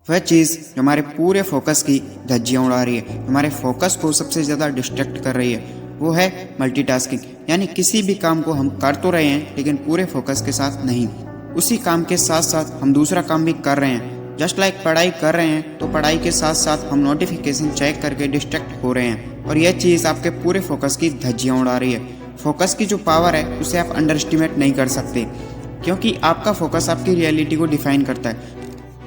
वह चीज़ जो हमारे पूरे फोकस की धज्जियाँ उड़ा रही है, हमारे फोकस को सबसे ज़्यादा डिस्ट्रैक्ट कर रही है, वो है मल्टीटास्किंग। यानी किसी भी काम को हम कर तो रहे हैं लेकिन पूरे फोकस के साथ नहीं, उसी काम के साथ साथ हम दूसरा काम भी कर रहे हैं। जस्ट लाइक पढ़ाई कर रहे हैं तो पढ़ाई के साथ साथ हम नोटिफिकेशन चेक करके डिस्ट्रैक्ट हो रहे हैं, और यह चीज़ आपके पूरे फोकस की धज्जियाँ उड़ा रही है। फोकस की जो पावर है उसे आप अंडर एस्टिमेट नहीं कर सकते, क्योंकि आपका फोकस आपकी रियलिटी को डिफाइन करता है।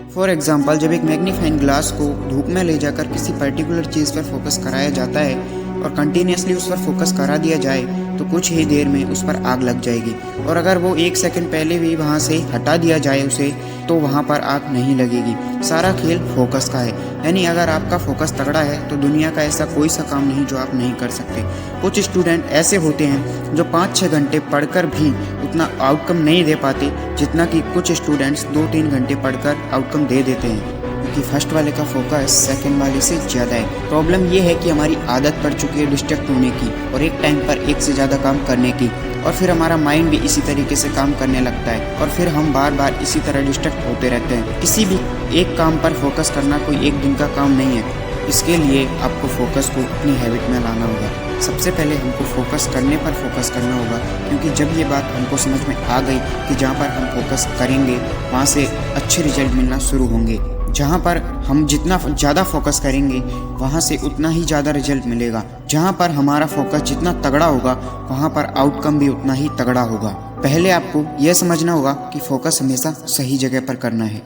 फॉर एग्जाम्पल, जब एक मैग्नीफाइंग ग्लास को धूप में ले जाकर किसी पर्टिकुलर चीज़ पर फोकस कराया जाता है और कंटिन्यूसली उस पर फोकस करा दिया जाए तो कुछ ही देर में उस पर आग लग जाएगी, और अगर वो 1 सेकंड पहले भी वहाँ से हटा दिया जाए उसे तो वहाँ पर आग नहीं लगेगी। सारा खेल फोकस का है। यानी अगर आपका फोकस तगड़ा है तो दुनिया का ऐसा कोई सा काम नहीं जो आप नहीं कर सकते। कुछ स्टूडेंट ऐसे होते हैं जो 5-6 घंटे पढ़कर भी उतना आउटकम नहीं दे पाते जितना कि कुछ स्टूडेंट्स 2-3 घंटे पढ़कर आउटकम दे देते हैं, क्योंकि फर्स्ट वाले का फोकस सेकंड वाले से ज़्यादा है। प्रॉब्लम ये है कि हमारी आदत पड़ चुकी है डिस्ट्रैक्ट होने की और एक टाइम पर एक से ज़्यादा काम करने की, और फिर हमारा माइंड भी इसी तरीके से काम करने लगता है और फिर हम बार बार इसी तरह डिस्ट्रैक्ट होते रहते हैं। किसी भी एक काम पर फोकस करना कोई एक दिन का काम नहीं है। इसके लिए आपको फोकस को अपनी हैबिट में लाना होगा। सबसे पहले हमको फोकस करने पर फोकस करना होगा, क्योंकि जब ये बात हमको समझ में आ गई कि जहाँ पर हम फोकस करेंगे वहाँ से अच्छे रिजल्ट मिलना शुरू होंगे, जहाँ पर हम जितना ज़्यादा फोकस करेंगे वहाँ से उतना ही ज़्यादा रिजल्ट मिलेगा, जहाँ पर हमारा फोकस जितना तगड़ा होगा वहाँ पर आउटकम भी उतना ही तगड़ा होगा। पहले आपको यह समझना होगा कि फोकस हमेशा सही जगह पर करना है।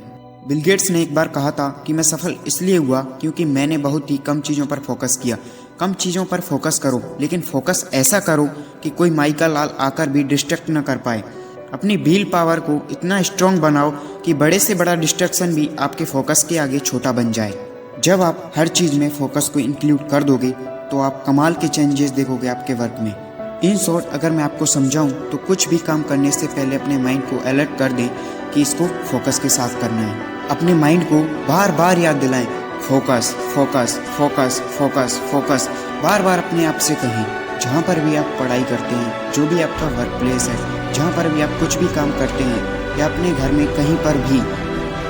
बिल गेट्स ने एक बार कहा था कि मैं सफल इसलिए हुआ क्योंकि मैंने बहुत ही कम चीज़ों पर फोकस किया। कम चीज़ों पर फोकस करो, लेकिन फोकस ऐसा करो कि कोई माइका लाल आकर भी डिस्ट्रैक्ट न कर पाए। अपनी विल पावर को इतना स्ट्रांग बनाओ कि बड़े से बड़ा डिस्ट्रैक्शन भी आपके फोकस के आगे छोटा बन जाए। जब आप हर चीज़ में फोकस को इंक्लूड कर दोगे तो आप कमाल के चेंजेस देखोगे आपके वर्क में। इन शॉर्ट, अगर मैं आपको समझाऊं तो कुछ भी काम करने से पहले अपने माइंड को अलर्ट कर दें कि इसको फोकस के साथ करना है। अपने माइंड को बार बार याद दिलाएं, focus focus focus focus focus. बार बार अपने आप से कहें। जहाँ पर भी आप पढ़ाई करते हैं, जो भी आपका वर्क प्लेस है, जहाँ पर भी आप कुछ भी काम करते हैं या अपने घर में कहीं पर भी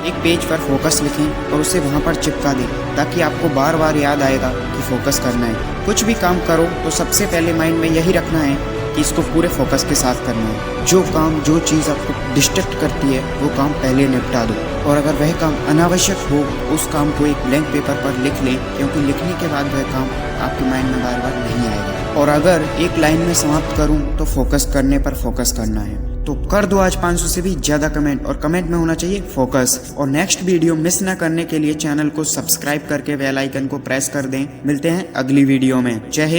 एक पेज पर फोकस लिखें और उसे वहाँ पर चिपका दें, ताकि आपको बार बार याद आएगा कि फोकस करना है। कुछ भी काम करो तो सबसे पहले माइंड में यही रखना है कि इसको पूरे फोकस के साथ करना है। जो काम, जो चीज़ आपको डिस्ट्रैक्ट करती है वो काम पहले निपटा दो, और अगर वह काम अनावश्यक हो उस काम को एक ब्लैंक पेपर पर लिख लें, क्योंकि लिखने के बाद वह काम आपके माइंड में बार बार नहीं आएगा। और अगर एक लाइन में समाप्त करूं तो फोकस करने पर फोकस करना है। तो कर दो आज 500 से भी ज़्यादा कमेंट, और कमेंट में होना चाहिए फोकस। और नेक्स्ट वीडियो मिस ना करने के लिए चैनल को सब्सक्राइब करके बेल आइकन को प्रेस कर दें। मिलते हैं अगली वीडियो में। जय हिंद।